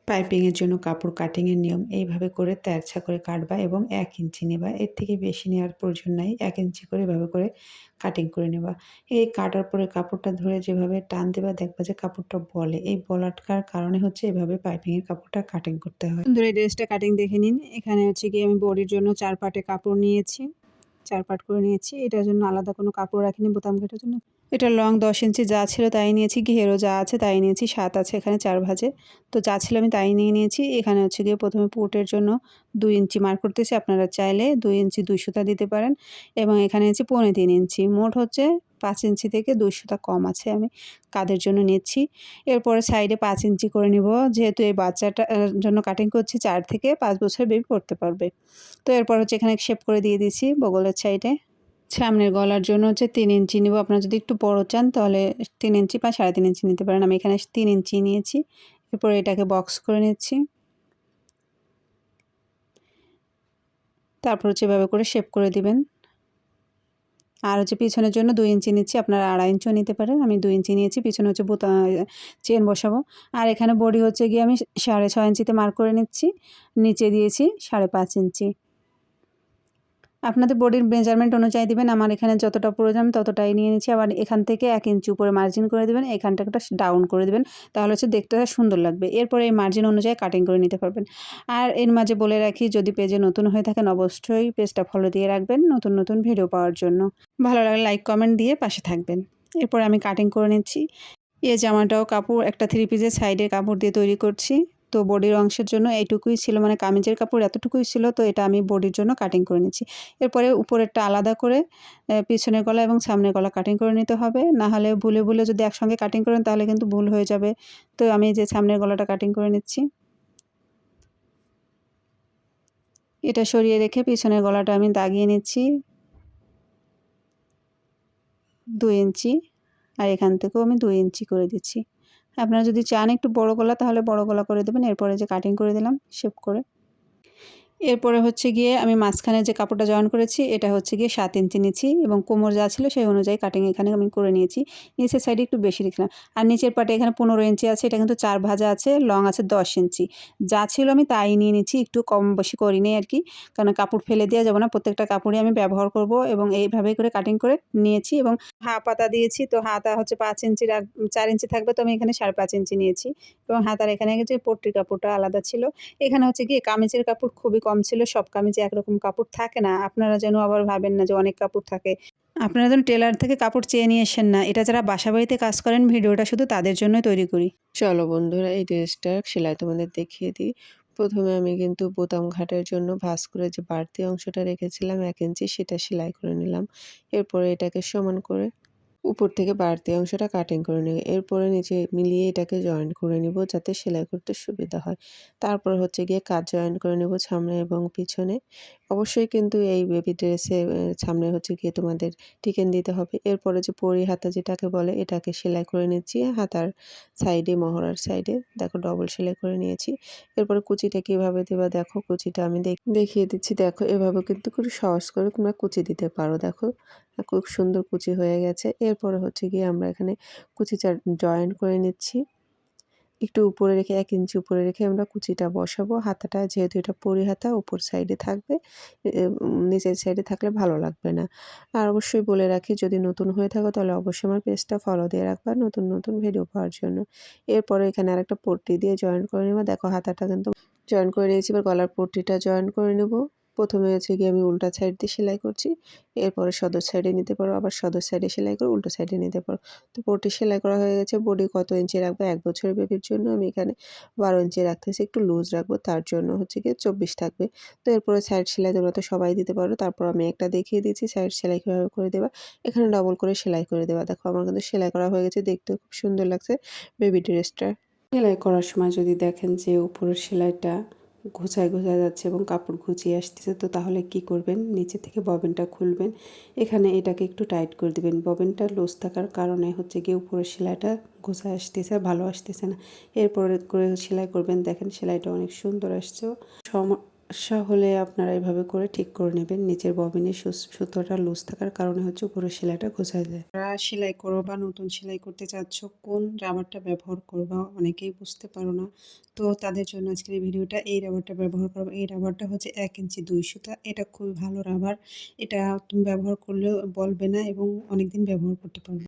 পাইপিংয়ের জন্য কাপড় কাটিংয়ের নিয়ম এইভাবে করে তেরছা করে কাটবা এবং 1 ইঞ্চি নেবা। এর থেকে বেশি নেওয়ার প্রয়োজন নাই। 1 ইঞ্চি করে এভাবে করে কাটিং করে নেবা। এই কাটার পরে কাপড়টা ধরে যেভাবে টান দেবা দেখবা যে কাপড়টা বলে। এই বলাটার কারণে হচ্ছে এভাবে পাইপিংয়ের কাপড়টা কাটিং করতে হয়। বন্ধুরা, এই ড্রেসটা কাটিং দেখে নিন। এখানে হচ্ছে গিয়ে আমি বডির জন্য 4 পাটে কাপড় নিয়েছি। 4 পাট করে নিয়েছি। এটার জন্য আলাদা কোনো কাপড় রাখিনি বোতাম কাটার জন্য। এটা লং 10 ইঞ্চি যা ছিল তাই নিয়েছি, ঘেরও যা আছে তাই নিয়েছি, 7 আছে এখানে 4 ভাঁজে। তো যা ছিল আমি তাই নিয়ে নিয়েছি। এখানে হচ্ছে গিয়ে প্রথমে পুটের জন্য 2 ইঞ্চি মার্ক করতেছি। আপনারা চাইলে 2 ইঞ্চি 2 সুতা দিতে পারেন এবং এখানে হচ্ছে 3.25 ইঞ্চি। মোট হচ্ছে 5 ইঞ্চি থেকে 2 সুতা কম আছে আমি কাঁধের জন্য নিচ্ছি। এরপরে সাইডে 5 ইঞ্চি করে নিব, যেহেতু এই বাচ্চাটার জন্য কাটিং করছি। 4 থেকে 5 বছরের বেবি পড়তে পারবে। তো এরপর হচ্ছে এখানে শেপ করে দিয়ে দিচ্ছি বগলের সাইডে। সামনের গলার জন্য হচ্ছে 3 ইঞ্চি নিব। আপনারা যদি একটু বড় চান তাহলে 3 ইঞ্চি বা 3.5 ইঞ্চি নিতে পারেন। আমি এখানে 3 ইঞ্চি নিয়েছি। এরপর এটাকে বক্স করে নিচ্ছি। তারপর হচ্ছে এভাবে করে শেপ করে দিবেন। আর হচ্ছে পিছনের জন্য 2 ইঞ্চি নিচ্ছি। আপনারা 2.5 ইঞ্চিও নিতে পারেন। আমি 2 ইঞ্চি নিয়েছি। পিছনে হচ্ছে চেন বসাবো। আর এখানে বডি হচ্ছে গিয়ে আমি 6.5 ইঞ্চিতে মার্ক করে নিচ্ছি। নিচে দিয়েছি 5.5 ইঞ্চি। আপনাদের বডির মেজারমেন্ট অনুযায়ী দিবেন। আমার এখানে যতটা প্রয়োজন ততটাই নিয়ে নিচ্ছি। আবার এখান থেকে 1 ইঞ্চি উপরে মার্জিন করে দিবেন। এখানটা একটা ডাউন করে দিবেন। তাহলে হচ্ছে দেখতে সুন্দর লাগবে। এরপরে এই মার্জিন অনুযায়ী কাটিং করে নিতে পারবেন। আর এর মাঝে বলে রাখি, যদি পেজে নতুন হয়ে থাকেন অবশ্যই পেজটা ফলো দিয়ে রাখবেন নতুন নতুন ভিডিও পাওয়ার জন্য। ভালো লাগলে লাইক কমেন্ট দিয়ে পাশে থাকবেন। এরপরে আমি কাটিং করে নিচ্ছি। এই জামাটাও কাপড় একটা 3 পিসের সাইডের কাপড় দিয়ে তৈরি করছি। তো বডির অংশের জন্য এইটুকুই ছিল, মানে কামিজের কাপড় এতটুকুই ছিল। তো এটা আমি বডির জন্য কাটিং করে নিচ্ছি। এরপরে উপরেরটা আলাদা করে পিছনের গলা এবং সামনের গলা কাটিং করে নিতে হবে। না হলে ভুলে ভুলে যদি একসঙ্গে কাটিং করেন তাহলে কিন্তু ভুল হয়ে যাবে। তো আমি যে সামনের গলাটা কাটিং করে নিচ্ছি। এটা সরিয়ে রেখে পিছনের গলাটা আমি দাগিয়ে নিচ্ছি 2 ইঞ্চি। আর এখান থেকেও আমি 2 ইঞ্চি করে দিচ্ছি। আপনারা যদি চান একটু বড় গলা তাহলে বড় গলা করে দেবেন। এরপরে যে কাটিং করে দিলাম শেপ করে। এরপরে হচ্ছে গিয়ে আমি মাঝখানে যে কাপড়টা জয়েন করেছি এটা হচ্ছে গিয়ে 7 ইঞ্চি নিচ্ছি এবং কোমর যা ছিল সেই অনুযায়ী কাটিং এখানে আমি করে নিয়েছি। নিচের সাইডে একটু বেশি রাখলাম। আর নিচের পাটে এখানে 15 ইঞ্চি আছে। এটা কিন্তু 4 ভাঁজা আছে, লং আছে 10 ইঞ্চি। যা ছিল আমি তাই নিয়ে নিচ্ছি, একটু কম বেশি করিনি আর কি। কারণ কাপড় ফেলে দেওয়া যাবে না, প্রত্যেকটা কাপড়ই আমি ব্যবহার করব এবং এইভাবে করে কাটিং করে নিয়েছি। এবং হাতা দিয়েছি, তো হাতা হচ্ছে 5 ইঞ্চি 4 ইঞ্চি থাকবে, তো আমি এখানে 5.5 ইঞ্চি নিয়েছি। এবং হাতার এখানে যে পট্টির কাপড়টা আলাদা ছিল। এখানে হচ্ছে গিয়ে কামিজের কাপড় খুবই কম ছিল। সব কামিজে একরকম কাপড় থাকে না। আপনারা যেন আবার ভাবেন না যে অনেক কাপড় থাকে। আপনারা যেন টেলার থেকে কাপড় চেয়ে নিয়ে আসেন না। এটা যারা বাসাবাড়িতে কাজ করেন ভিডিওটা শুধু তাদের জন্যই তৈরি করি। চলো বন্ধুরা, এই ড্রেসটার সেলাই তোমাদের দেখিয়ে দিই। প্রথমে আমি কিন্তু বোতাম ঘাটের জন্য ভাঁজ করে যে বাড়তি অংশটা রেখেছিলাম 1 ইঞ্চি, সেটা সেলাই করে নিলাম। এরপরে এটাকে সমান করে উপর থেকে বাড়তি অংশটা কাটিং করে নিই। এরপরে নিচে মিলিয়ে এটাকে জয়েন্ট করে নিব যাতে সেলাই করতে সুবিধা হয়। তারপর হচ্ছে গিয়ে কাঁধ জয়েন্ট করে নেব সামনে এবং পিছনে। অবশ্যই কিন্তু এই বেবি ড্রেসে সামনে হচ্ছে গিয়ে তোমাদের টিকেন দিতে হবে। এরপরে যে পরি হাতা যেটাকে বলে এটাকে সেলাই করে নিচ্ছি হাতার সাইডে, মহড়ার সাইডে দেখো ডবল সেলাই করে নিয়েছি। এরপরে কুচিটা কীভাবে দেবা দেখো, কুচিটা আমি দেখিয়ে দিচ্ছি। দেখো এভাবে কিন্তু খুব সহজ করে তোমরা কুচি দিতে পারো। দেখো খুব সুন্দর কুচি হয়ে গেছে। এরপরে হচ্ছে গিয়ে আমরা এখানে কুচিটা জয়েন করে নিচ্ছি। একটু উপরে রেখে 1 ইঞ্চি উপরে রেখে আমরা কুচিটা বসাবো। হাতাটা যেহেতু এটা পরি হাতা উপর সাইডে থাকবে, নিচের সাইডে থাকলে ভালো লাগবে না। আর অবশ্যই বলে রাখি, যদি নতুন হয়ে থাকো তাহলে অবশ্যই আমার পেজটা ফলো দিয়ে রাখবা নতুন নতুন ভিডিও পাওয়ার জন্য। এরপরে এখানে আরেকটা পট্টি দিয়ে জয়েন করে নেব। দেখো হাতাটা কিন্তু জয়েন করে নিয়েছি। এবার গলার পট্টিটা জয়েন করে নেব। প্রথমে হচ্ছে গিয়ে আমি উল্টা সাইড দিয়ে সেলাই করছি। এরপরে সদর সাইডে নিতে পারো, আবার সদর সাইডে সেলাই করে উল্টো সাইডে নিতে পারো। তো পট্টি সেলাই করা হয়ে গেছে। বডি কত ইঞ্চি রাখবো 1 বছরের বেবির জন্য আমি এখানে 12 ইঞ্চি রাখতেছি। একটু লুজ রাখবো, তার জন্য হচ্ছে গিয়ে 24 থাকবে। তো এরপরে সাইড সেলাই তোমরা তো সবাই দিতে পারো। তারপর আমি একটা দেখিয়ে দিচ্ছি সাইড সেলাই কীভাবে করে দেবা। এখানে ডবল করে সেলাই করে দেবা। দেখো আমার কিন্তু সেলাই করা হয়ে গেছে, দেখতেও খুব সুন্দর লাগছে বেবি ড্রেসটা। সেলাই করার সময় যদি দেখেন যে উপরের সেলাইটা ঘোচায় ঘোচায় যাচ্ছে এবং কাপড় ঘুচিয়ে আসতেছে, তো তাহলে কি করবেন, নিচে থেকে ববিনটা খুলবেন। এখানে এটাকে একটু টাইট করে দিবেন। ববিনটা লুজ থাকার কারণে হচ্ছে গিয়ে উপরের সেলাইটা ঘোচায় আসতেছে, ভালো আসতেছে না। এরপরে করে সেলাই করবেন। দেখেন সেলাইটা অনেক সুন্দর আসছে। হলে আপনারা এভাবে করে ঠিক করে নেবেন। নিচের ববিনের সুতোটা লুজ থাকার কারণে হচ্ছে উপরের সেলাইটা ঘুচা যায়। যারা সেলাই করো বা নতুন সেলাই করতে চাচ্ছ, কোন রাবারটা ব্যবহার করবা অনেকেই বুঝতে পারো না। তো তাদের জন্য আজকের এই ভিডিওটা। এই রাবারটা ব্যবহার করো। এই রাবারটা হচ্ছে ১ ইঞ্চি ২ সুতা। এটা খুবই ভালো রাবার। এটা তুমি ব্যবহার করলেও বলবে না এবং অনেকদিন ব্যবহার করতে পারবে।